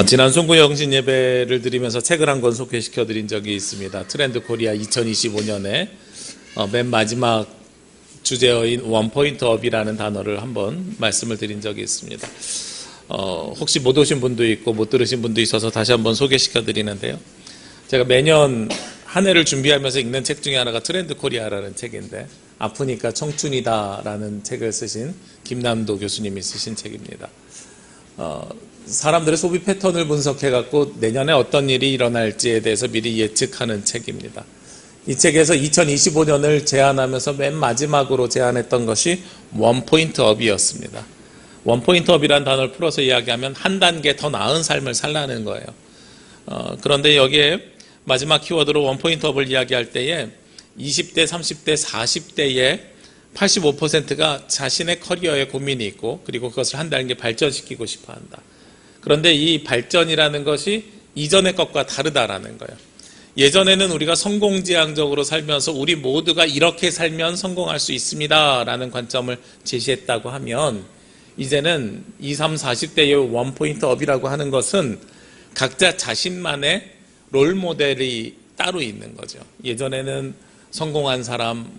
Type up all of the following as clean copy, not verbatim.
지난 송구영신 예배를 드리면서 책을 한 권 소개시켜 드린 적이 있습니다. 트렌드 코리아 2025년에 맨 마지막 주제어인 원포인트 업이라는 단어를 한번 말씀을 드린 적이 있습니다. 혹시 못 오신 분도 있고 못 들으신 분도 있어서 다시 한번 소개시켜 드리는데요. 제가 매년 한 해를 준비하면서 읽는 책 중에 하나가 트렌드 코리아라는 책인데, 아프니까 청춘이다라는 책을 쓰신 김남도 교수님이 쓰신 책입니다. 사람들의 소비 패턴을 분석해갖고 내년에 어떤 일이 일어날지에 대해서 미리 예측하는 책입니다. 이 책에서 2025년을 제안하면서 맨 마지막으로 제안했던 것이 원포인트 업이었습니다. 원포인트 업이라는 단어를 풀어서 이야기하면 한 단계 더 나은 삶을 살라는 거예요. 그런데 여기에 마지막 키워드로 원포인트 업을 이야기할 때에 20대, 30대, 40대의 85%가 자신의 커리어에 고민이 있고, 그리고 그것을 한 단계 발전시키고 싶어 한다. 그런데 이 발전이라는 것이 이전의 것과 다르다라는 거예요. 예전에는 우리가 성공지향적으로 살면서 우리 모두가 이렇게 살면 성공할 수 있습니다 라는 관점을 제시했다고 하면, 이제는 20, 30, 40대의 원포인트 업이라고 하는 것은 각자 자신만의 롤모델이 따로 있는 거죠. 예전에는 성공한 사람,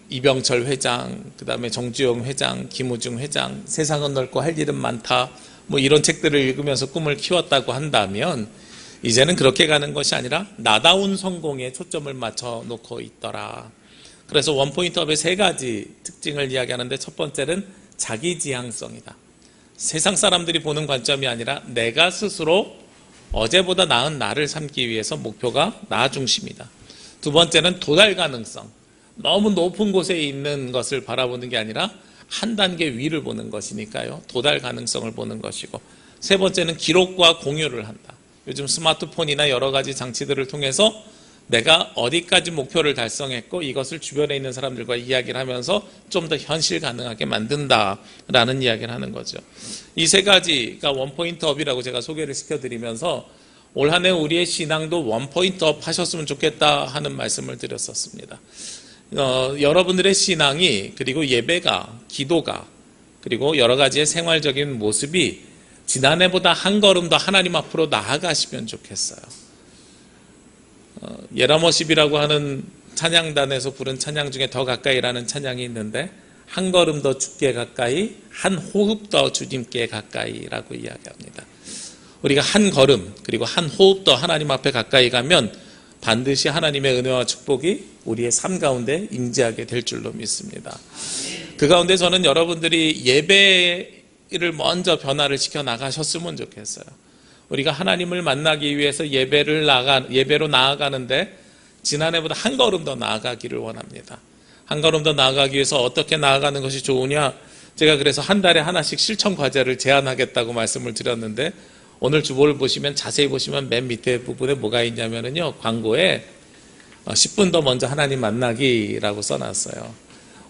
이병철 회장, 그 다음에 정주영 회장, 김우중 회장, 세상은 넓고 할 일은 많다, 이런 책들을 읽으면서 꿈을 키웠다고 한다면, 이제는 그렇게 가는 것이 아니라 나다운 성공에 초점을 맞춰 놓고 있더라. 그래서 원포인트업의 세 가지 특징을 이야기하는데, 첫 번째는 자기지향성이다. 세상 사람들이 보는 관점이 아니라 내가 스스로 어제보다 나은 나를 삼기 위해서 목표가 나 중심이다. 두 번째는 도달 가능성. 너무 높은 곳에 있는 것을 바라보는 게 아니라 한 단계 위를 보는 것이니까요. 도달 가능성을 보는 것이고, 세 번째는 기록과 공유를 한다. 요즘 스마트폰이나 여러 가지 장치들을 통해서 내가 어디까지 목표를 달성했고 이것을 주변에 있는 사람들과 이야기를 하면서 좀 더 현실 가능하게 만든다라는 이야기를 하는 거죠. 이 세 가지가 원포인트 업이라고 제가 소개를 시켜드리면서 올 한 해 우리의 신앙도 원포인트 업 하셨으면 좋겠다 하는 말씀을 드렸었습니다. 여러분들의 신앙이, 그리고 예배가, 기도가, 그리고 여러 가지의 생활적인 모습이 지난해보다 한 걸음 더 하나님 앞으로 나아가시면 좋겠어요. 예라머십이라고 하는 찬양단에서 부른 찬양 중에 더 가까이라는 찬양이 있는데, 한 걸음 더 주께 가까이, 한 호흡 더 주님께 가까이라고 이야기합니다. 우리가 한 걸음, 그리고 한 호흡 더 하나님 앞에 가까이 가면 반드시 하나님의 은혜와 축복이 우리의 삶 가운데 임재하게 될 줄로 믿습니다. 그 가운데 저는 여러분들이 예배를 먼저 변화를 시켜 나가셨으면 좋겠어요. 우리가 하나님을 만나기 위해서 예배로 나아가는데 지난해보다 한 걸음 더 나아가기를 원합니다. 한 걸음 더 나아가기 위해서 어떻게 나아가는 것이 좋으냐? 제가 그래서 한 달에 하나씩 실천 과제를 제안하겠다고 말씀을 드렸는데, 오늘 주보를 보시면, 자세히 보시면 맨 밑에 부분에 뭐가 있냐면요, 광고에 10분 더 먼저 하나님 만나기라고 써놨어요.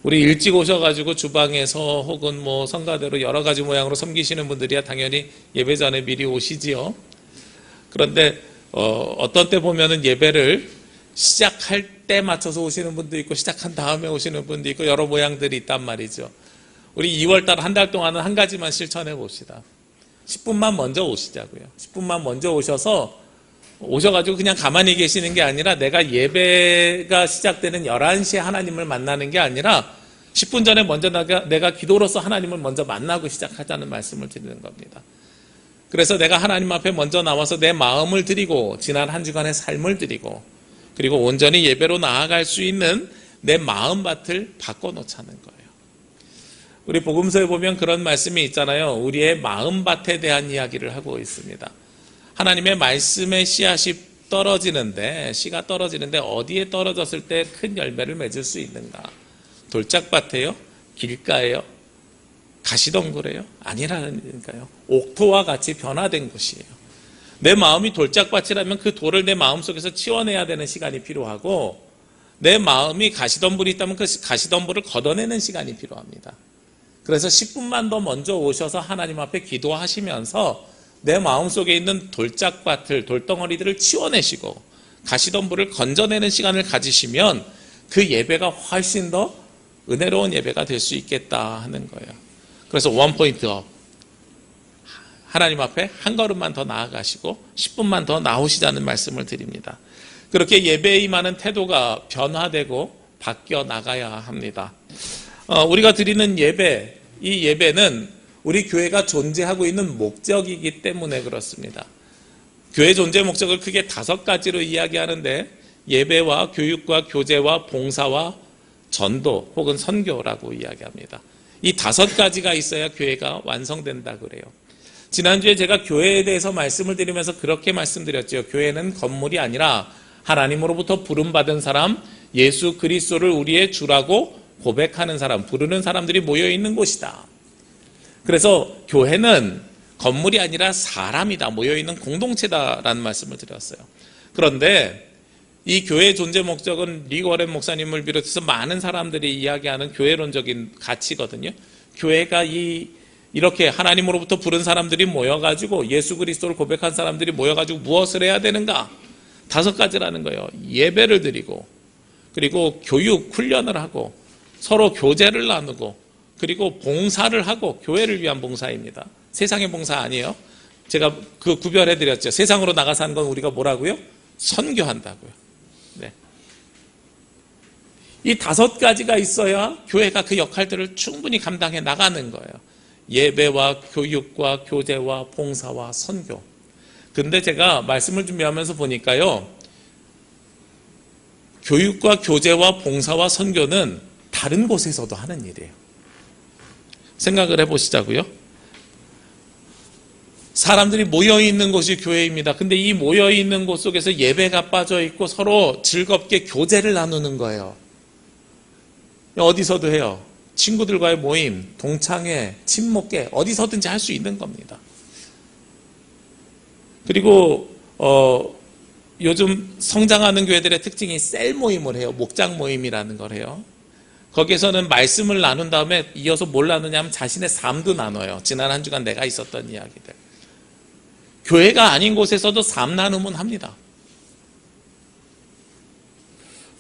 우리 일찍 오셔가지고 주방에서 혹은 성가대로 여러 가지 모양으로 섬기시는 분들이야 당연히 예배 전에 미리 오시지요. 그런데 어떤 때 보면은 예배를 시작할 때 맞춰서 오시는 분도 있고 시작한 다음에 오시는 분도 있고 여러 모양들이 있단 말이죠. 우리 2월달 한 달 동안은 한 가지만 실천해 봅시다. 10분만 먼저 오시자고요. 10분만 먼저 오셔가지고 그냥 가만히 계시는 게 아니라, 내가 예배가 시작되는 11시에 하나님을 만나는 게 아니라 10분 전에 먼저 내가 기도로서 하나님을 먼저 만나고 시작하자는 말씀을 드리는 겁니다. 그래서 내가 하나님 앞에 먼저 나와서 내 마음을 드리고, 지난 한 주간의 삶을 드리고, 그리고 온전히 예배로 나아갈 수 있는 내 마음밭을 바꿔놓자는 거예요. 우리 복음서에 보면 그런 말씀이 있잖아요. 우리의 마음밭에 대한 이야기를 하고 있습니다. 하나님의 말씀의 씨앗이 떨어지는데, 씨가 떨어지는데 어디에 떨어졌을 때 큰 열매를 맺을 수 있는가? 돌짝밭에요? 길가에요? 가시덩굴에요? 아니라니까요. 옥토와 같이 변화된 곳이에요. 내 마음이 돌짝밭이라면 그 돌을 내 마음속에서 치워내야 되는 시간이 필요하고, 내 마음이 가시덤불이 있다면 그 가시덤불을 걷어내는 시간이 필요합니다. 그래서 10분만 더 먼저 오셔서 하나님 앞에 기도하시면서 내 마음속에 있는 돌짝밭을, 돌덩어리들을 치워내시고 가시덤불을 건져내는 시간을 가지시면 그 예배가 훨씬 더 은혜로운 예배가 될 수 있겠다 하는 거예요. 그래서 원포인트 업, 하나님 앞에 한 걸음만 더 나아가시고 10분만 더 나오시자는 말씀을 드립니다. 그렇게 예배에 임하는 태도가 변화되고 바뀌어 나가야 합니다. 우리가 드리는 예배, 이 예배는 우리 교회가 존재하고 있는 목적이기 때문에 그렇습니다. 교회 존재 목적을 크게 5가지로 이야기하는데 예배와 교육과 교제와 봉사와 전도 혹은 선교라고 이야기합니다. 이 5가지가 있어야 교회가 완성된다 그래요. 지난주에 제가 교회에 대해서 말씀을 드리면서 그렇게 말씀드렸죠. 교회는 건물이 아니라 하나님으로부터 부름받은 사람, 예수 그리스도를 우리의 주라고 고백하는 사람, 부르는 사람들이 모여있는 곳이다. 그래서 교회는 건물이 아니라 사람이다, 모여있는 공동체다라는 말씀을 드렸어요. 그런데 이 교회의 존재 목적은 릭 워렌 목사님을 비롯해서 많은 사람들이 이야기하는 교회론적인 가치거든요. 교회가 이렇게 하나님으로부터 부른 사람들이 모여가지고 예수 그리스도를 고백한 사람들이 모여가지고 무엇을 해야 되는가? 5가지라는 거예요. 예배를 드리고, 그리고 교육, 훈련을 하고, 서로 교제를 나누고, 그리고 봉사를 하고, 교회를 위한 봉사입니다. 세상의 봉사 아니에요. 제가 그 구별해드렸죠. 세상으로 나가서 하는 건 우리가 뭐라고요? 선교한다고요. 네. 이 5가지가 있어야 교회가 그 역할들을 충분히 감당해 나가는 거예요. 예배와 교육과 교제와 봉사와 선교. 근데 제가 말씀을 준비하면서 보니까요, 교육과 교제와 봉사와 선교는 다른 곳에서도 하는 일이에요. 생각을 해보시자고요. 사람들이 모여있는 곳이 교회입니다. 근데 이 모여있는 곳 속에서 예배가 빠져있고 서로 즐겁게 교제를 나누는 거예요. 어디서도 해요. 친구들과의 모임, 동창회, 친목회, 어디서든지 할 수 있는 겁니다. 그리고 요즘 성장하는 교회들의 특징이 셀 모임을 해요. 목장 모임이라는 걸 해요. 거기에서는 말씀을 나눈 다음에 이어서 뭘 나누냐면 자신의 삶도 나눠요. 지난 한 주간 내가 있었던 이야기들. 교회가 아닌 곳에서도 삶 나눔은 합니다.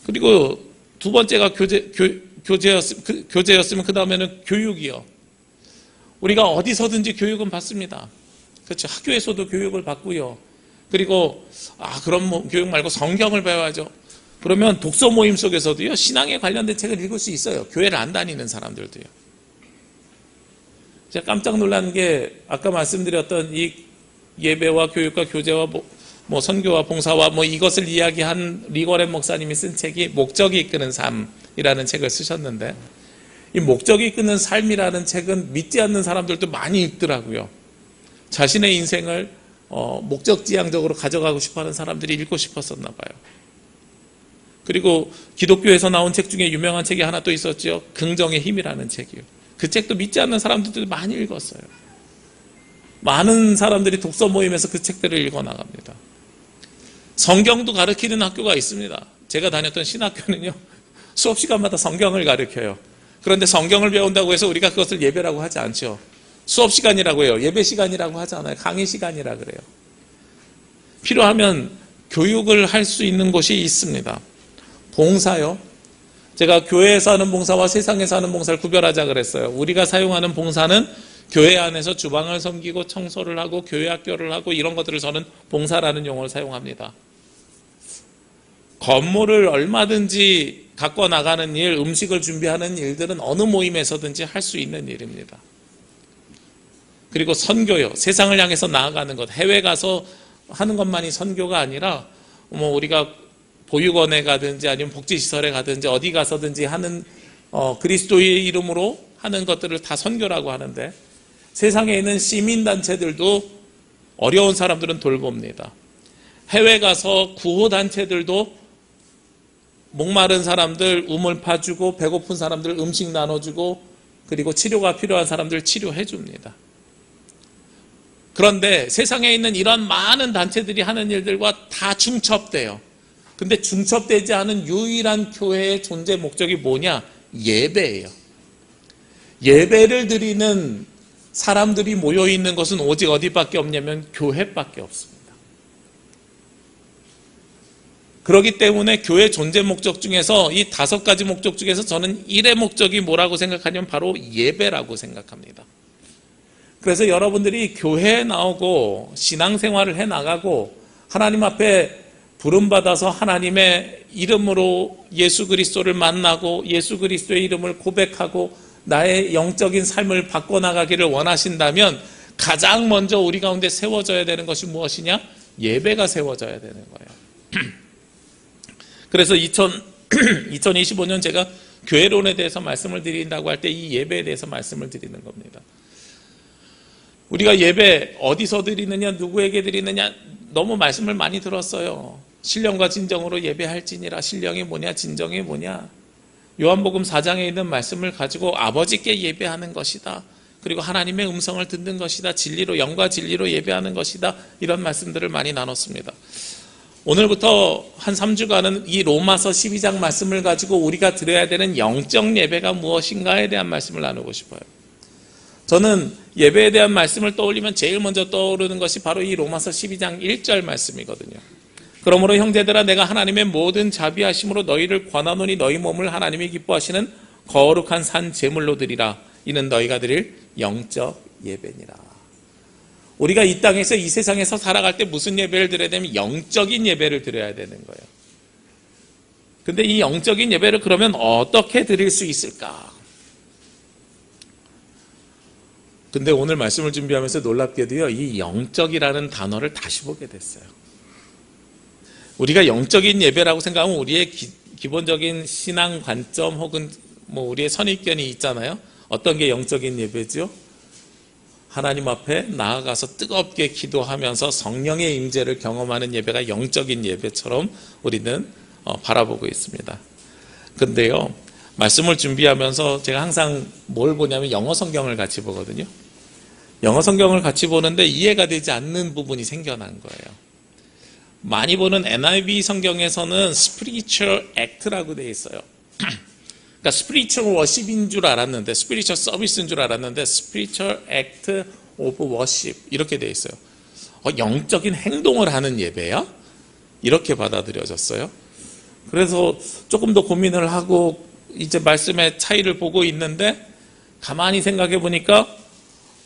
그리고 2번째가 교제였으면 그 다음에는 교육이요. 우리가 어디서든지 교육은 받습니다. 그렇죠. 학교에서도 교육을 받고요. 그리고 그럼 교육 말고 성경을 배워야죠. 그러면 독서 모임 속에서도요, 신앙에 관련된 책을 읽을 수 있어요. 교회를 안 다니는 사람들도요. 제가 깜짝 놀란 게 아까 말씀드렸던 이 예배와 교육과 교제와 선교와 봉사와 이것을 이야기한 릭 워렌 목사님이 쓴 책이 목적이 이끄는 삶이라는 책을 쓰셨는데, 이 목적이 이끄는 삶이라는 책은 믿지 않는 사람들도 많이 읽더라고요. 자신의 인생을 목적지향적으로 가져가고 싶어하는 사람들이 읽고 싶었었나 봐요. 그리고 기독교에서 나온 책 중에 유명한 책이 하나 또 있었죠. 긍정의 힘이라는 책이요. 그 책도 믿지 않는 사람들도 많이 읽었어요. 많은 사람들이 독서 모임에서 그 책들을 읽어 나갑니다. 성경도 가르치는 학교가 있습니다. 제가 다녔던 신학교는요, 수업 시간마다 성경을 가르쳐요. 그런데 성경을 배운다고 해서 우리가 그것을 예배라고 하지 않죠. 수업 시간이라고 해요. 예배 시간이라고 하지 않아요. 강의 시간이라 그래요. 필요하면 교육을 할 수 있는 곳이 있습니다. 봉사요. 제가 교회에서 하는 봉사와 세상에서 하는 봉사를 구별하자 그랬어요. 우리가 사용하는 봉사는 교회 안에서 주방을 섬기고 청소를 하고 교회 학교를 하고 이런 것들을 저는 봉사라는 용어를 사용합니다. 건물을 얼마든지 갖고 나가는 일, 음식을 준비하는 일들은 어느 모임에서든지 할 수 있는 일입니다. 그리고 선교요. 세상을 향해서 나아가는 것. 해외 가서 하는 것만이 선교가 아니라 우리가 보육원에 가든지 아니면 복지시설에 가든지 어디 가서든지 하는 그리스도의 이름으로 하는 것들을 다 선교라고 하는데, 세상에 있는 시민단체들도 어려운 사람들은 돌봅니다. 해외 가서 구호단체들도 목마른 사람들 우물 파주고 배고픈 사람들 음식 나눠주고 그리고 치료가 필요한 사람들 치료해 줍니다. 그런데 세상에 있는 이런 많은 단체들이 하는 일들과 다 중첩돼요. 근데 중첩되지 않은 유일한 교회의 존재 목적이 뭐냐? 예배예요. 예배를 드리는 사람들이 모여있는 것은 오직 어디밖에 없냐면 교회밖에 없습니다. 그렇기 때문에 교회 존재 목적 중에서 이 5가지 목적 중에서 저는 1의 목적이 뭐라고 생각하냐면 바로 예배라고 생각합니다. 그래서 여러분들이 교회에 나오고 신앙생활을 해나가고 하나님 앞에 부름받아서 하나님의 이름으로 예수 그리스도를 만나고 예수 그리스도의 이름을 고백하고 나의 영적인 삶을 바꿔나가기를 원하신다면 가장 먼저 우리 가운데 세워져야 되는 것이 무엇이냐? 예배가 세워져야 되는 거예요. 그래서 2025년 제가 교회론에 대해서 말씀을 드린다고 할 때 이 예배에 대해서 말씀을 드리는 겁니다. 우리가 예배 어디서 드리느냐, 누구에게 드리느냐, 너무 말씀을 많이 들었어요. 신령과 진정으로 예배할지니라. 신령이 뭐냐, 진정이 뭐냐. 요한복음 4장에 있는 말씀을 가지고 아버지께 예배하는 것이다. 그리고 하나님의 음성을 듣는 것이다. 진리로, 영과 진리로 예배하는 것이다. 이런 말씀들을 많이 나눴습니다. 오늘부터 한 3주간은 이 로마서 12장 말씀을 가지고 우리가 드려야 되는 영적 예배가 무엇인가에 대한 말씀을 나누고 싶어요. 저는 예배에 대한 말씀을 떠올리면 제일 먼저 떠오르는 것이 바로 이 로마서 12장 1절 말씀이거든요. 그러므로 형제들아, 내가 하나님의 모든 자비하심으로 너희를 권하노니 너희 몸을 하나님이 기뻐하시는 거룩한 산 제물로 드리라. 이는 너희가 드릴 영적 예배니라. 우리가 이 땅에서, 이 세상에서 살아갈 때 무슨 예배를 드려야 되면 영적인 예배를 드려야 되는 거예요. 근데 이 영적인 예배를 그러면 어떻게 드릴 수 있을까? 근데 오늘 말씀을 준비하면서 놀랍게도요, 이 영적이라는 단어를 다시 보게 됐어요. 우리가 영적인 예배라고 생각하면 우리의 기본적인 신앙 관점 혹은 우리의 선입견이 있잖아요. 어떤 게 영적인 예배죠? 하나님 앞에 나아가서 뜨겁게 기도하면서 성령의 임재를 경험하는 예배가 영적인 예배처럼 우리는 바라보고 있습니다. 근데요, 말씀을 준비하면서 제가 항상 뭘 보냐면 영어 성경을 같이 보거든요. 영어 성경을 같이 보는데 이해가 되지 않는 부분이 생겨난 거예요. 많이 보는 NIV 성경에서는 spiritual act라고 되어 있어요. 그러니까 spiritual worship인 줄 알았는데, spiritual service인 줄 알았는데 spiritual act of worship 이렇게 되어 있어요. 영적인 행동을 하는 예배야? 이렇게 받아들여졌어요. 그래서 조금 더 고민을 하고 이제 말씀의 차이를 보고 있는데, 가만히 생각해 보니까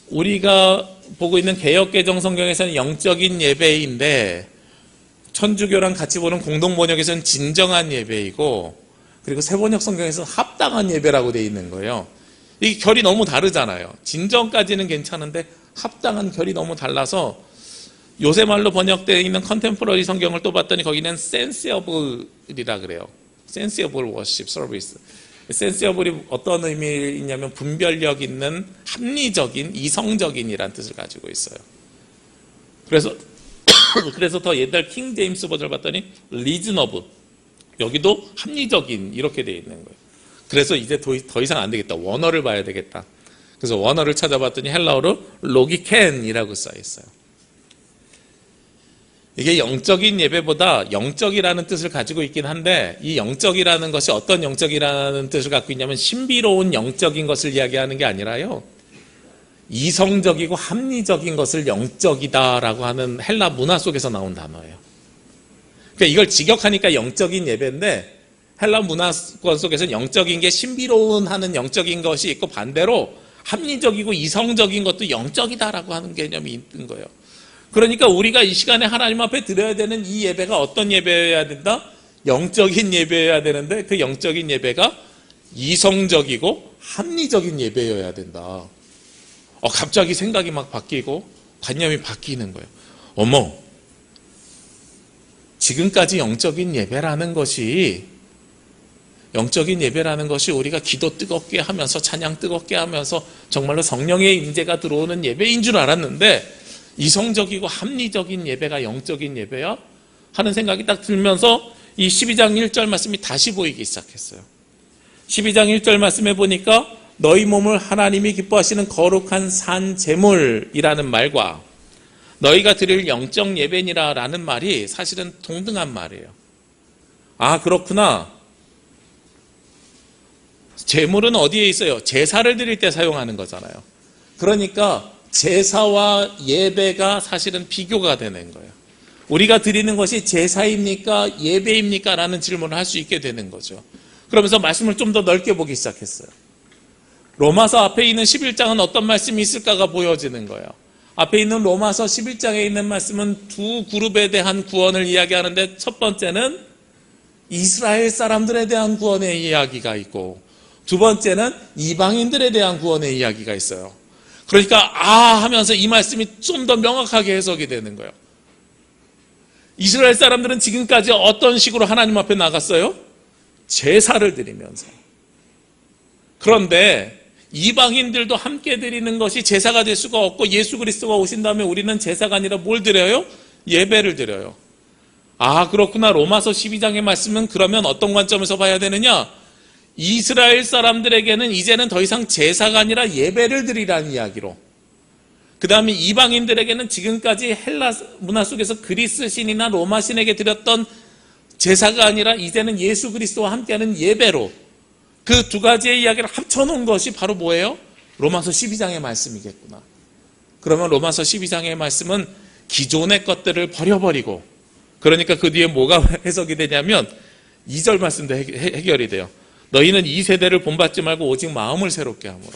우리가 보고 있는 개역개정 성경에서는 영적인 예배인데 천주교랑 같이 보는 공동번역에서는 진정한 예배이고, 그리고 새번역 성경에서는 합당한 예배라고 되어 있는 거예요. 이게 결이 너무 다르잖아요. 진정까지는 괜찮은데 합당한 결이 너무 달라서 요새 말로 번역되어 있는 컨템포러리 성경을 또 봤더니 거기는 sensible이라 그래요. sensible worship service. sensible이 어떤 의미냐면 분별력 있는, 합리적인, 이성적인이라는 뜻을 가지고 있어요. 그래서 더 옛날 킹 제임스 버전을 봤더니 reasonable, 여기도 합리적인 이렇게 되어 있는 거예요. 그래서 이제 더 이상 안 되겠다. 원어를 봐야 되겠다. 그래서 원어를 찾아봤더니 헬라어로 로기켄이라고 써 있어요. 이게 영적인 예배보다 영적이라는 뜻을 가지고 있긴 한데, 이 영적이라는 것이 어떤 영적이라는 뜻을 갖고 있냐면 신비로운 영적인 것을 이야기하는 게 아니라요, 이성적이고 합리적인 것을 영적이다라고 하는 헬라 문화 속에서 나온 단어예요. 그러니까 이걸 직역하니까 영적인 예배인데, 헬라 문화권 속에서는 영적인 게 신비로운 하는 영적인 것이 있고, 반대로 합리적이고 이성적인 것도 영적이다라고 하는 개념이 있는 거예요. 그러니까 우리가 이 시간에 하나님 앞에 드려야 되는 이 예배가 어떤 예배여야 된다? 영적인 예배여야 되는데, 그 영적인 예배가 이성적이고 합리적인 예배여야 된다. 갑자기 생각이 막 바뀌고 관념이 바뀌는 거예요. 어머, 지금까지 영적인 예배라는 것이 우리가 기도 뜨겁게 하면서 찬양 뜨겁게 하면서 정말로 성령의 임재가 들어오는 예배인 줄 알았는데, 이성적이고 합리적인 예배가 영적인 예배야? 하는 생각이 딱 들면서 이 12장 1절 말씀이 다시 보이기 시작했어요. 12장 1절 말씀에 보니까 너희 몸을 하나님이 기뻐하시는 거룩한 산 제물이라는 말과 너희가 드릴 영적 예배니라 라는 말이 사실은 동등한 말이에요. 아, 그렇구나. 제물은 어디에 있어요? 제사를 드릴 때 사용하는 거잖아요. 그러니까 제사와 예배가 사실은 비교가 되는 거예요. 우리가 드리는 것이 제사입니까? 예배입니까? 라는 질문을 할 수 있게 되는 거죠. 그러면서 말씀을 좀 더 넓게 보기 시작했어요. 로마서 앞에 있는 11장은 어떤 말씀이 있을까가 보여지는 거예요. 앞에 있는 로마서 11장에 있는 말씀은 두 그룹에 대한 구원을 이야기하는데, 첫 번째는 이스라엘 사람들에 대한 구원의 이야기가 있고, 두 번째는 이방인들에 대한 구원의 이야기가 있어요. 그러니까 하면서 이 말씀이 좀 더 명확하게 해석이 되는 거예요. 이스라엘 사람들은 지금까지 어떤 식으로 하나님 앞에 나갔어요? 제사를 드리면서. 그런데 이방인들도 함께 드리는 것이 제사가 될 수가 없고, 예수 그리스도가 오신 다음에 우리는 제사가 아니라 뭘 드려요? 예배를 드려요. 그렇구나. 로마서 12장의 말씀은 그러면 어떤 관점에서 봐야 되느냐? 이스라엘 사람들에게는 이제는 더 이상 제사가 아니라 예배를 드리라는 이야기로, 그 다음에 이방인들에게는 지금까지 헬라 문화 속에서 그리스 신이나 로마 신에게 드렸던 제사가 아니라 이제는 예수 그리스도와 함께하는 예배로, 그 두 가지의 이야기를 합쳐놓은 것이 바로 뭐예요? 로마서 12장의 말씀이겠구나. 그러면 로마서 12장의 말씀은 기존의 것들을 버려버리고, 그러니까 그 뒤에 뭐가 해석이 되냐면 2절 말씀도 해결이 돼요. 너희는 이 세대를 본받지 말고 오직 마음을 새롭게 함으로.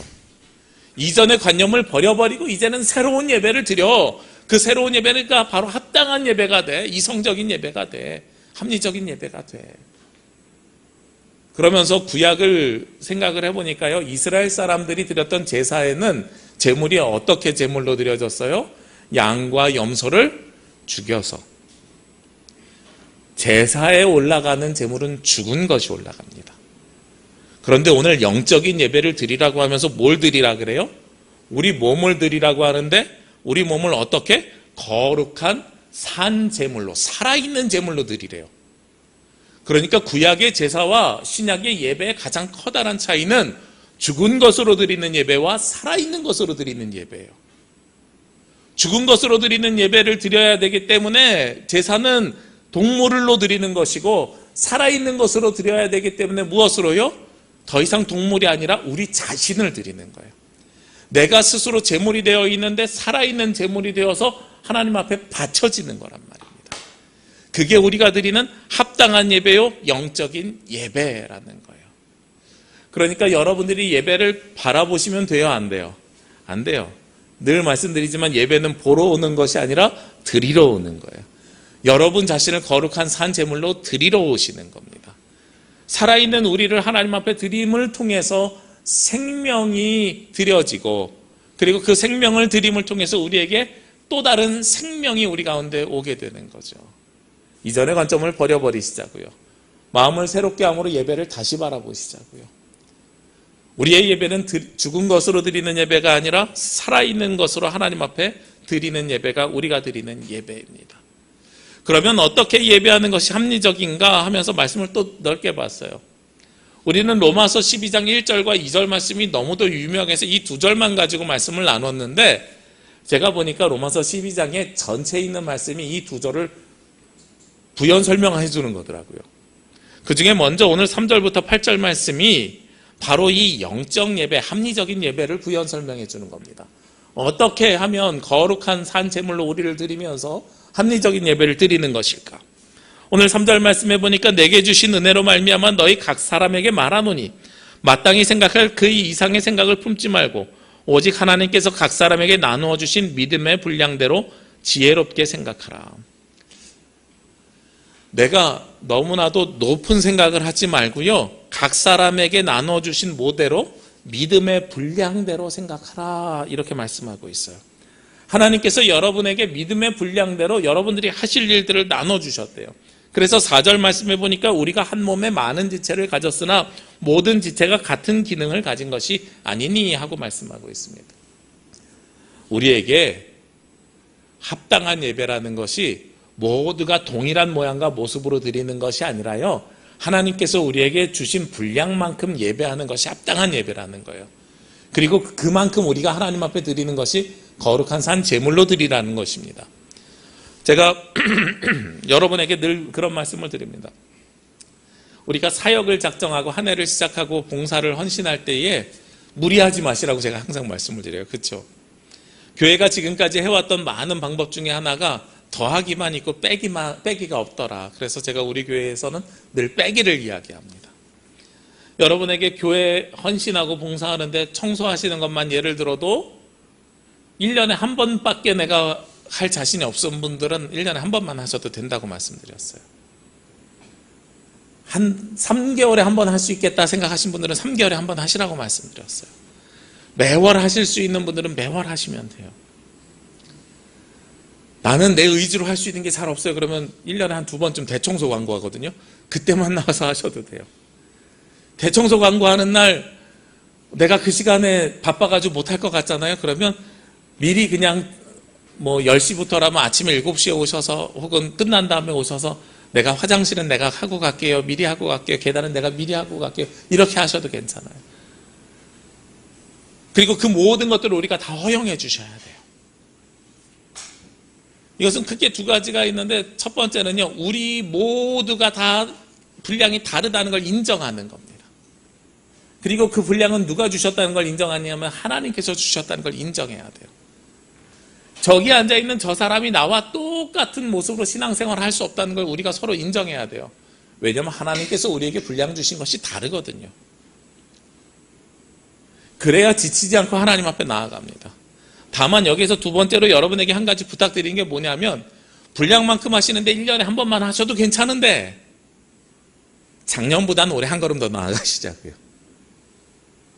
이전의 관념을 버려버리고 이제는 새로운 예배를 드려. 그 새로운 예배가 바로 합당한 예배가 돼. 이성적인 예배가 돼. 합리적인 예배가 돼. 그러면서 구약을 생각을 해보니까요, 이스라엘 사람들이 드렸던 제사에는 제물이 어떻게 제물로 드려졌어요? 양과 염소를 죽여서. 제사에 올라가는 제물은 죽은 것이 올라갑니다. 그런데 오늘 영적인 예배를 드리라고 하면서 뭘 드리라 그래요? 우리 몸을 드리라고 하는데, 우리 몸을 어떻게? 거룩한 산 제물로, 살아있는 제물로 드리래요. 그러니까 구약의 제사와 신약의 예배의 가장 커다란 차이는 죽은 것으로 드리는 예배와 살아있는 것으로 드리는 예배예요. 죽은 것으로 드리는 예배를 드려야 되기 때문에 제사는 동물로 드리는 것이고, 살아있는 것으로 드려야 되기 때문에 무엇으로요? 더 이상 동물이 아니라 우리 자신을 드리는 거예요. 내가 스스로 제물이 되어 있는데 살아있는 제물이 되어서 하나님 앞에 바쳐지는 거란 말입니다. 그게 우리가 드리는 합당한 예배요, 영적인 예배라는 거예요. 그러니까 여러분들이 예배를 바라보시면 돼요, 안 돼요? 안 돼요. 늘 말씀드리지만 예배는 보러 오는 것이 아니라 드리러 오는 거예요. 여러분 자신을 거룩한 산 제물로 드리러 오시는 겁니다. 살아있는 우리를 하나님 앞에 드림을 통해서 생명이 드려지고, 그리고 그 생명을 드림을 통해서 우리에게 또 다른 생명이 우리 가운데 오게 되는 거죠. 이전의 관점을 버려버리시자고요. 마음을 새롭게 함으로 예배를 다시 바라보시자고요. 우리의 예배는 죽은 것으로 드리는 예배가 아니라 살아있는 것으로 하나님 앞에 드리는 예배가 우리가 드리는 예배입니다. 그러면 어떻게 예배하는 것이 합리적인가 하면서 말씀을 또 넓게 봤어요. 우리는 로마서 12장 1절과 2절 말씀이 너무도 유명해서 이 두 절만 가지고 말씀을 나눴는데, 제가 보니까 로마서 12장에 전체에 있는 말씀이 이 두 절을 부연 설명해 주는 거더라고요. 그 중에 먼저 오늘 3절부터 8절 말씀이 바로 이 영적 예배, 합리적인 예배를 부연 설명해 주는 겁니다. 어떻게 하면 거룩한 산 제물로 우리를 드리면서 합리적인 예배를 드리는 것일까? 오늘 3절 말씀해 보니까 내게 주신 은혜로 말미암아 너희 각 사람에게 말하노니 마땅히 생각할 그 이상의 생각을 품지 말고 오직 하나님께서 각 사람에게 나누어 주신 믿음의 분량대로 지혜롭게 생각하라. 내가 너무나도 높은 생각을 하지 말고요, 각 사람에게 나누어 주신 모대로 믿음의 분량대로 생각하라, 이렇게 말씀하고 있어요. 하나님께서 여러분에게 믿음의 분량대로 여러분들이 하실 일들을 나눠주셨대요. 그래서 4절 말씀해 보니까 우리가 한 몸에 많은 지체를 가졌으나 모든 지체가 같은 기능을 가진 것이 아니니 하고 말씀하고 있습니다. 우리에게 합당한 예배라는 것이 모두가 동일한 모양과 모습으로 드리는 것이 아니라요, 하나님께서 우리에게 주신 분량만큼 예배하는 것이 합당한 예배라는 거예요. 그리고 그만큼 우리가 하나님 앞에 드리는 것이 거룩한 산 제물로 드리라는 것입니다. 제가 여러분에게 늘 그런 말씀을 드립니다. 우리가 사역을 작정하고 한 해를 시작하고 봉사를 헌신할 때에 무리하지 마시라고 제가 항상 말씀을 드려요. 그렇죠? 교회가 지금까지 해왔던 많은 방법 중에 하나가 더하기만 있고 빼기가 없더라. 그래서 제가 우리 교회에서는 늘 빼기를 이야기합니다. 여러분에게 교회 헌신하고 봉사하는데 청소하시는 것만 예를 들어도 1년에 한 번밖에 내가 할 자신이 없은 분들은 1년에 한 번만 하셔도 된다고 말씀드렸어요. 한 3개월에 한 번 할 수 있겠다 생각하신 분들은 3개월에 한 번 하시라고 말씀드렸어요. 매월 하실 수 있는 분들은 매월 하시면 돼요. 나는 내 의지로 할 수 있는 게 잘 없어요. 그러면 1년에 한 2번쯤 대청소 광고하거든요. 그때만 나와서 하셔도 돼요. 대청소 광고하는 날 내가 그 시간에 바빠가지고 못할 것 같잖아요. 그러면 미리 그냥 10시부터라면 아침에 7시에 오셔서 혹은 끝난 다음에 오셔서 내가 화장실은 내가 하고 갈게요. 미리 하고 갈게요. 계단은 내가 미리 하고 갈게요. 이렇게 하셔도 괜찮아요. 그리고 그 모든 것들을 우리가 다 허용해 주셔야 돼요. 이것은 크게 2가지가 있는데 첫 번째는요. 우리 모두가 다 분량이 다르다는 걸 인정하는 겁니다. 그리고 그 분량은 누가 주셨다는 걸 인정하냐면 하나님께서 주셨다는 걸 인정해야 돼요. 저기 앉아있는 저 사람이 나와 똑같은 모습으로 신앙생활을 할 수 없다는 걸 우리가 서로 인정해야 돼요. 왜냐하면 하나님께서 우리에게 분량 주신 것이 다르거든요. 그래야 지치지 않고 하나님 앞에 나아갑니다. 다만 여기서 2번째로 여러분에게 한 가지 부탁드리는 게 뭐냐면 분량만큼 하시는데 1년에 한 번만 하셔도 괜찮은데 작년보다는 올해 한 걸음 더 나아가시자고요.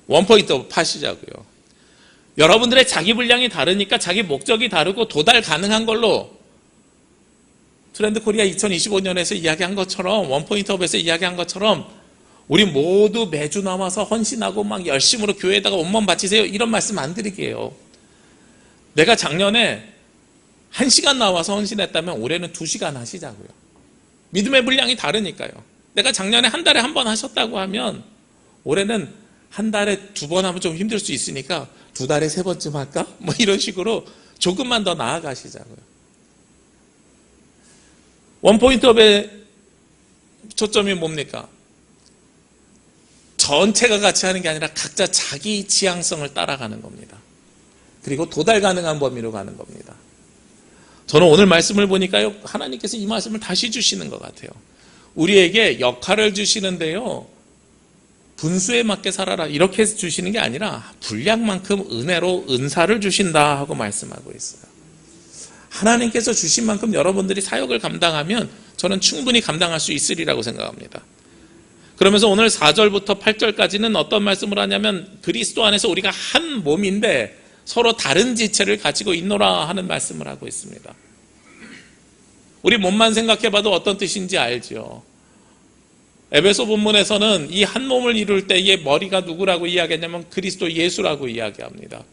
원포인트 파시자고요. 여러분들의 자기 분량이 다르니까 자기 목적이 다르고 도달 가능한 걸로 트렌드 코리아 2025년에서 이야기한 것처럼 원포인트업에서 이야기한 것처럼 우리 모두 매주 나와서 헌신하고 막 열심으로 교회에다가 온몸 바치세요 이런 말씀 안 드릴게요. 내가 작년에 1시간 나와서 헌신했다면 올해는 2시간 하시자고요. 믿음의 분량이 다르니까요. 내가 작년에 한 달에 한 번 하셨다고 하면 올해는 한 달에 2번 하면 좀 힘들 수 있으니까 2달에 3번쯤 할까? 이런 식으로 조금만 더 나아가시자고요. 원포인트업의 초점이 뭡니까? 전체가 같이 하는 게 아니라 각자 자기 지향성을 따라가는 겁니다. 그리고 도달 가능한 범위로 가는 겁니다. 저는 오늘 말씀을 보니까요, 하나님께서 이 말씀을 다시 주시는 것 같아요. 우리에게 역할을 주시는데요, 분수에 맞게 살아라 이렇게 주시는 게 아니라 분량만큼 은혜로 은사를 주신다 하고 말씀하고 있어요. 하나님께서 주신 만큼 여러분들이 사역을 감당하면 저는 충분히 감당할 수 있으리라고 생각합니다. 그러면서 오늘 4절부터 8절까지는 어떤 말씀을 하냐면 그리스도 안에서 우리가 한 몸인데 서로 다른 지체를 가지고 있노라 하는 말씀을 하고 있습니다. 우리 몸만 생각해봐도 어떤 뜻인지 알죠. 에베소 본문에서는 이 한 몸을 이룰 때의 머리가 누구라고 이야기하냐면 그리스도 예수라고 이야기합니다.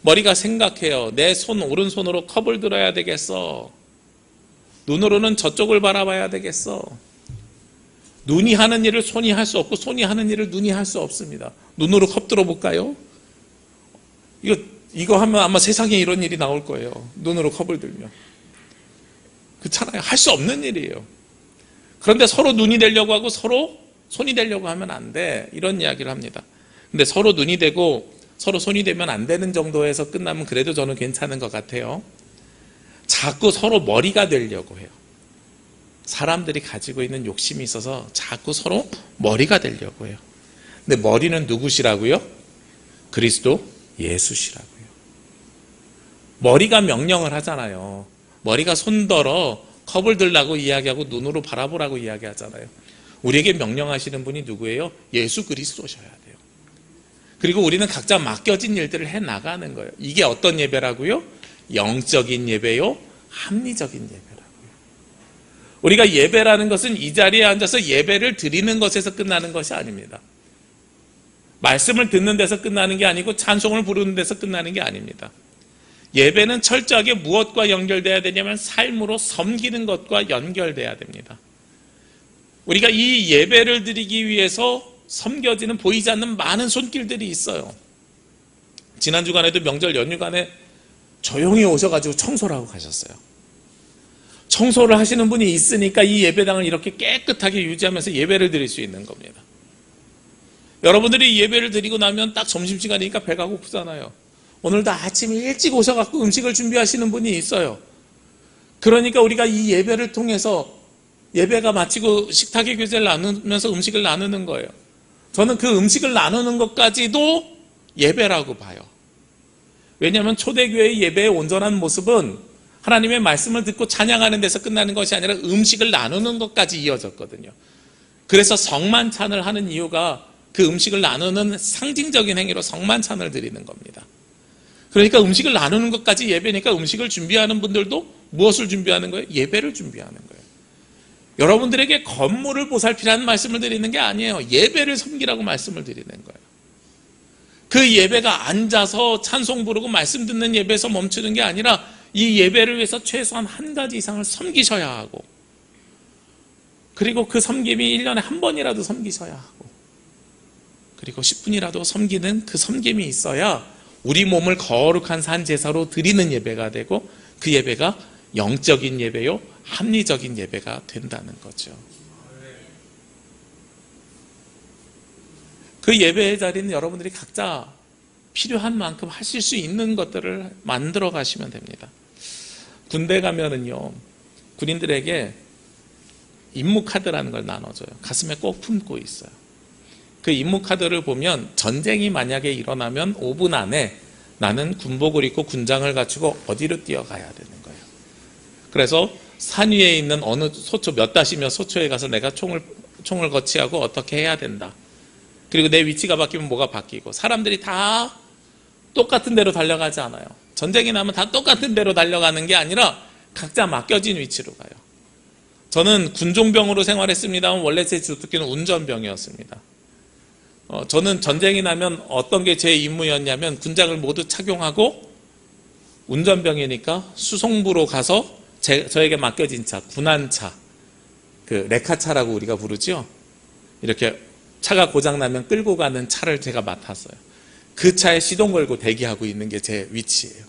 머리가 생각해요. 내 손 오른손으로 컵을 들어야 되겠어. 눈으로는 저쪽을 바라봐야 되겠어. 눈이 하는 일을 손이 할 수 없고 손이 하는 일을 눈이 할 수 없습니다. 눈으로 컵 들어볼까요? 이거 하면 아마 세상에 이런 일이 나올 거예요. 눈으로 컵을 들면. 그렇잖아요. 할 수 없는 일이에요. 그런데 서로 눈이 되려고 하고 서로 손이 되려고 하면 안 돼. 이런 이야기를 합니다. 근데 서로 눈이 되고 서로 손이 되면 안 되는 정도에서 끝나면 그래도 저는 괜찮은 것 같아요. 자꾸 서로 머리가 되려고 해요. 사람들이 가지고 있는 욕심이 있어서 자꾸 서로 머리가 되려고 해요. 근데 머리는 누구시라고요? 그리스도 예수시라고요. 머리가 명령을 하잖아요. 머리가 손들어 컵을 들라고 이야기하고 눈으로 바라보라고 이야기하잖아요. 우리에게 명령하시는 분이 누구예요? 예수 그리스도셔야 돼요. 그리고 우리는 각자 맡겨진 일들을 해나가는 거예요. 이게 어떤 예배라고요? 영적인 예배요? 합리적인 예배라고요. 우리가 예배라는 것은 이 자리에 앉아서 예배를 드리는 것에서 끝나는 것이 아닙니다. 말씀을 듣는 데서 끝나는 게 아니고 찬송을 부르는 데서 끝나는 게 아닙니다. 예배는 철저하게 무엇과 연결돼야 되냐면 삶으로 섬기는 것과 연결돼야 됩니다. 우리가 이 예배를 드리기 위해서 섬겨지는 보이지 않는 많은 손길들이 있어요. 지난 주간에도 명절 연휴간에 조용히 오셔가지고 청소를 하고 가셨어요. 청소를 하시는 분이 있으니까 이 예배당을 이렇게 깨끗하게 유지하면서 예배를 드릴 수 있는 겁니다. 여러분들이 예배를 드리고 나면 딱 점심시간이니까 배가 고프잖아요. 오늘도 아침에 일찍 오셔갖고 음식을 준비하시는 분이 있어요. 그러니까 우리가 이 예배를 통해서 예배가 마치고 식탁의 교제를 나누면서 음식을 나누는 거예요. 저는 그 음식을 나누는 것까지도 예배라고 봐요. 왜냐하면 초대교회의 예배의 온전한 모습은 하나님의 말씀을 듣고 찬양하는 데서 끝나는 것이 아니라 음식을 나누는 것까지 이어졌거든요. 그래서 성만찬을 하는 이유가 그 음식을 나누는 상징적인 행위로 성만찬을 드리는 겁니다. 그러니까 음식을 나누는 것까지 예배니까 음식을 준비하는 분들도 무엇을 준비하는 거예요? 예배를 준비하는 거예요. 여러분들에게 건물을 보살피라는 말씀을 드리는 게 아니에요. 예배를 섬기라고 말씀을 드리는 거예요. 그 예배가 앉아서 찬송 부르고 말씀 듣는 예배에서 멈추는 게 아니라 이 예배를 위해서 최소한 한 가지 이상을 섬기셔야 하고, 그리고 그 섬김이 1년에 한 번이라도 섬기셔야 하고, 그리고 10분이라도 섬기는 그 섬김이 있어야 우리 몸을 거룩한 산제사로 드리는 예배가 되고, 그 예배가 영적인 예배요, 합리적인 예배가 된다는 거죠. 그 예배의 자리는 여러분들이 각자 필요한 만큼 하실 수 있는 것들을 만들어 가시면 됩니다. 군대 가면은요, 군인들에게 임무카드라는 걸 나눠줘요. 가슴에 꼭 품고 있어요. 그 임무카드를 보면 전쟁이 만약에 일어나면 5분 안에 나는 군복을 입고 군장을 갖추고 어디로 뛰어가야 되는 거예요. 그래서 산 위에 있는 어느 소초, 몇 다시 몇 소초에 가서 내가 총을 거치하고 어떻게 해야 된다. 그리고 내 위치가 바뀌면 뭐가 바뀌고, 사람들이 다 똑같은 데로 달려가지 않아요. 전쟁이 나면 다 똑같은 데로 달려가는 게 아니라 각자 맡겨진 위치로 가요. 저는 군종병으로 생활했습니다만 원래 제 주특기는 운전병이었습니다. 저는 전쟁이 나면 어떤 게 제 임무였냐면 군장을 모두 착용하고 운전병이니까 수송부로 가서 저에게 맡겨진 차, 군안차, 그 레카차라고 우리가 부르죠. 이렇게 차가 고장나면 끌고 가는 차를 제가 맡았어요. 그 차에 시동 걸고 대기하고 있는 게 제 위치예요.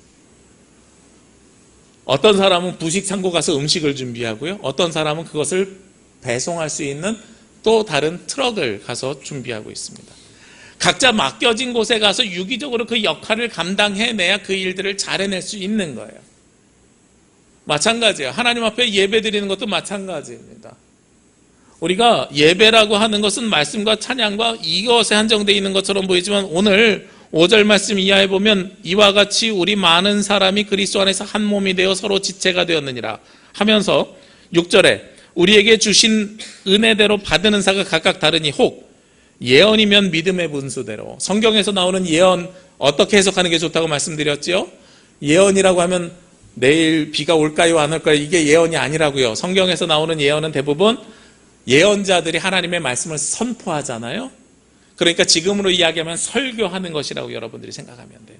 어떤 사람은 부식 창고 가서 음식을 준비하고요. 어떤 사람은 그것을 배송할 수 있는 또 다른 트럭을 가서 준비하고 있습니다. 각자 맡겨진 곳에 가서 유기적으로 그 역할을 감당해내야 그 일들을 잘 해낼 수 있는 거예요. 마찬가지예요. 하나님 앞에 예배 드리는 것도 마찬가지입니다. 우리가 예배라고 하는 것은 말씀과 찬양과 이것에 한정되어 있는 것처럼 보이지만 오늘 5절 말씀 이하에 보면 이와 같이 우리 많은 사람이 그리스도 안에서 한 몸이 되어 서로 지체가 되었느니라 하면서 6절에 우리에게 주신 은혜대로 받은 은사가 각각 다르니 혹 예언이면 믿음의 분수대로. 성경에서 나오는 예언 어떻게 해석하는 게 좋다고 말씀드렸지요? 예언이라고 하면 내일 비가 올까요 안 올까요? 이게 예언이 아니라고요. 성경에서 나오는 예언은 대부분 예언자들이 하나님의 말씀을 선포하잖아요. 그러니까 지금으로 이야기하면 설교하는 것이라고 여러분들이 생각하면 돼요.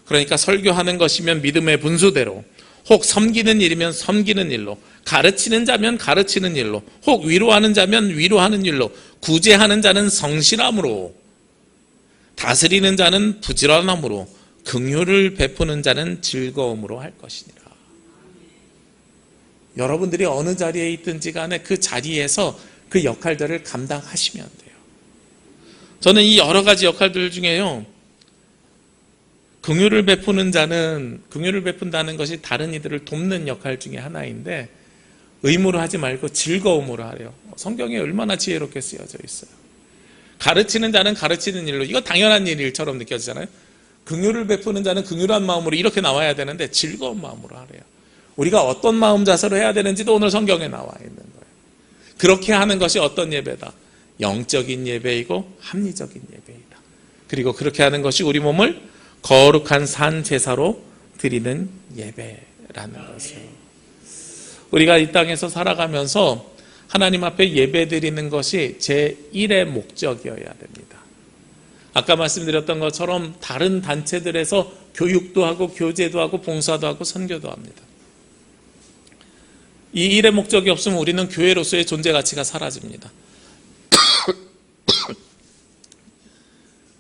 그러니까 설교하는 것이면 믿음의 분수대로, 혹 섬기는 일이면 섬기는 일로, 가르치는 자면 가르치는 일로, 혹 위로하는 자면 위로하는 일로, 구제하는 자는 성실함으로, 다스리는 자는 부지런함으로, 긍휼을 베푸는 자는 즐거움으로 할 것이니라. 여러분들이 어느 자리에 있든지 간에 그 자리에서 그 역할들을 감당하시면 돼요. 저는 이 여러 가지 역할들 중에요, 긍휼을 베푼다는 것이 다른 이들을 돕는 역할 중에 하나인데 의무로 하지 말고 즐거움으로 하래요. 성경에 얼마나 지혜롭게 쓰여져 있어요. 가르치는 자는 가르치는 일로, 이거 당연한 일처럼 느껴지잖아요. 긍휼을 베푸는 자는 긍휼한 마음으로 이렇게 나와야 되는데 즐거운 마음으로 하래요. 우리가 어떤 마음 자세로 해야 되는지도 오늘 성경에 나와 있는 거예요. 그렇게 하는 것이 어떤 예배다? 영적인 예배이고 합리적인 예배이다. 그리고 그렇게 하는 것이 우리 몸을 거룩한 산 제사로 드리는 예배라는 것이죠. 우리가 이 땅에서 살아가면서 하나님 앞에 예배 드리는 것이 제1의 목적이어야 됩니다. 아까 말씀드렸던 것처럼 다른 단체들에서 교육도 하고 교제도 하고 봉사도 하고 선교도 합니다. 이 일의 목적이 없으면 우리는 교회로서의 존재 가치가 사라집니다.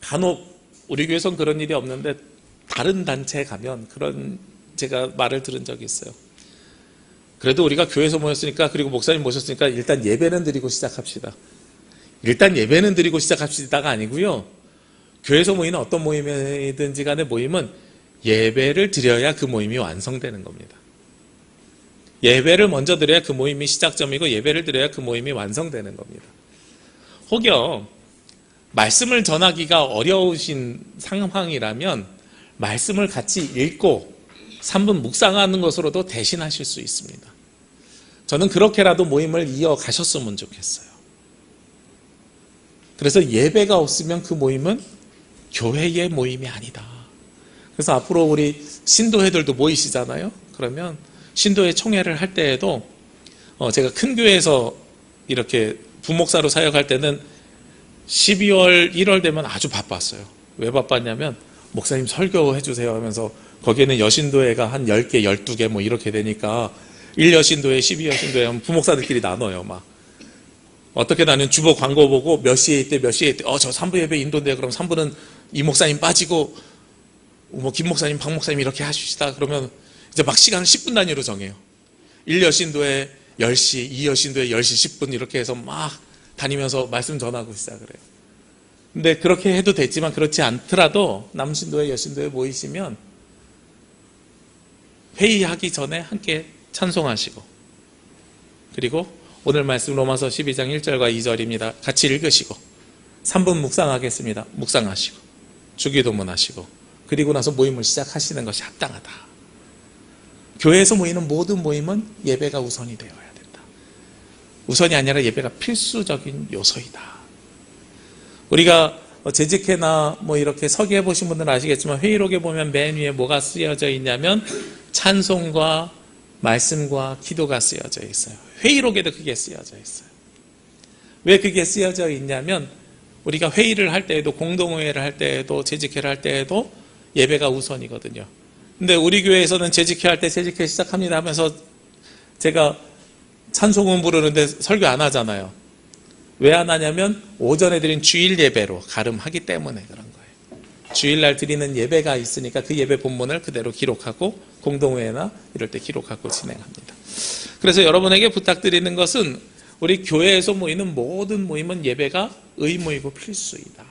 간혹 우리 교회선 그런 일이 없는데 다른 단체에 가면 그런 제가 말을 들은 적이 있어요. 그래도 우리가 교회에서 모였으니까, 그리고 목사님 모셨으니까 일단 예배는 드리고 시작합시다. 일단 예배는 드리고 시작합시다가 아니고요, 교회에서 모이는 어떤 모임이든지 간에 모임은 예배를 드려야 그 모임이 완성되는 겁니다. 예배를 먼저 드려야 그 모임이 시작점이고 예배를 드려야 그 모임이 완성되는 겁니다. 혹여 말씀을 전하기가 어려우신 상황이라면 말씀을 같이 읽고 3분 묵상하는 것으로도 대신하실 수 있습니다. 저는 그렇게라도 모임을 이어가셨으면 좋겠어요. 그래서 예배가 없으면 그 모임은 교회의 모임이 아니다. 그래서 앞으로 우리 신도회들도 모이시잖아요. 그러면 신도회 총회를 할 때에도 제가 큰 교회에서 이렇게 부목사로 사역할 때는 12월, 1월 되면 아주 바빴어요. 왜 바빴냐면 목사님 설교해 주세요 하면서 거기에는 여신도회가 한 10개, 12개 뭐 이렇게 되니까 1여신도회, 12여신도회 하면 부목사들끼리 나눠요. 막 어떻게 나는 주보 광고 보고 몇 시에 있대, 몇 시에 있대. 저 3부 예배 인도인데 그럼 3부는 이 목사님 빠지고 뭐 김 목사님, 박 목사님 이렇게 하십시다. 그러면 이제 막 시간을 10분 단위로 정해요. 1여신도회 10시, 2여신도회 10시 10분 이렇게 해서 막 다니면서 말씀 전하고 시작을 해요. 근데 그렇게 해도 됐지만 그렇지 않더라도 남신도회, 여신도회 모이시면 회의하기 전에 함께 찬송하시고, 그리고 오늘 말씀 로마서 12장 1절과 2절입니다. 같이 읽으시고 3분 묵상하겠습니다. 묵상하시고 주기도문 하시고 그리고 나서 모임을 시작하시는 것이 합당하다. 교회에서 모이는 모든 모임은 예배가 우선이 되어야 된다. 우선이 아니라 예배가 필수적인 요소이다. 우리가 재직회나 뭐 이렇게 서기해 보신 분들은 아시겠지만 회의록에 보면 맨 위에 뭐가 쓰여져 있냐면 찬송과 말씀과 기도가 쓰여져 있어요. 회의록에도 그게 쓰여져 있어요. 왜 그게 쓰여져 있냐면 우리가 회의를 할 때에도, 공동회의를 할 때에도, 재직회를 할 때에도 예배가 우선이거든요. 근데 우리 교회에서는 재직회 할 때 재직회 시작합니다 하면서 제가 찬송은 부르는데 설교 안 하잖아요. 왜 안 하냐면 오전에 드린 주일 예배로 가름하기 때문에 그런 거예요. 주일날 드리는 예배가 있으니까 그 예배 본문을 그대로 기록하고 공동회나 이럴 때 기록하고 진행합니다. 그래서 여러분에게 부탁드리는 것은 우리 교회에서 모이는 모든 모임은 예배가 의무이고 필수이다.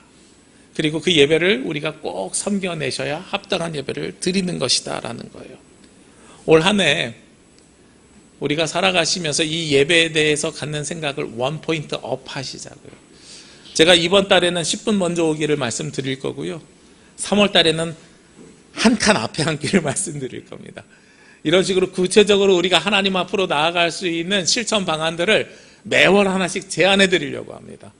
그리고 그 예배를 우리가 꼭 섬겨내셔야 합당한 예배를 드리는 것이다 라는 거예요. 올 한 해 우리가 살아가시면서 이 예배에 대해서 갖는 생각을 원 포인트 업 하시자고요. 제가 이번 달에는 10분 먼저 오기를 말씀드릴 거고요. 3월 달에는 한 칸 앞에 앉기를 말씀드릴 겁니다. 이런 식으로 구체적으로 우리가 하나님 앞으로 나아갈 수 있는 실천 방안들을 매월 하나씩 제안해 드리려고 합니다.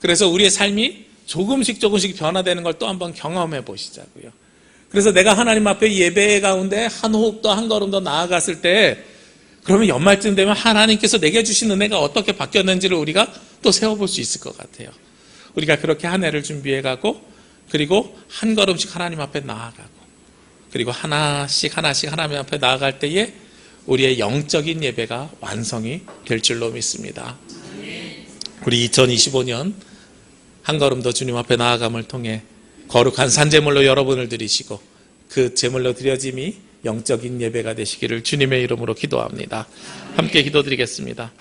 그래서 우리의 삶이 조금씩 변화되는 걸 또 한번 경험해 보시자고요. 그래서 내가 하나님 앞에 예배 가운데 한 호흡 더 한 걸음 더 나아갔을 때, 그러면 연말쯤 되면 하나님께서 내게 주신 은혜가 어떻게 바뀌었는지를 우리가 또 세워볼 수 있을 것 같아요. 우리가 그렇게 한 해를 준비해 가고, 그리고 한 걸음씩 하나님 앞에 나아가고, 그리고 하나씩 하나님 앞에 나아갈 때에 우리의 영적인 예배가 완성이 될 줄로 믿습니다. 우리 2025년 한 걸음 더 주님 앞에 나아감을 통해 거룩한 산제물로 여러분을 드리시고 그 제물로 드려짐이 영적인 예배가 되시기를 주님의 이름으로 기도합니다. 함께 기도드리겠습니다.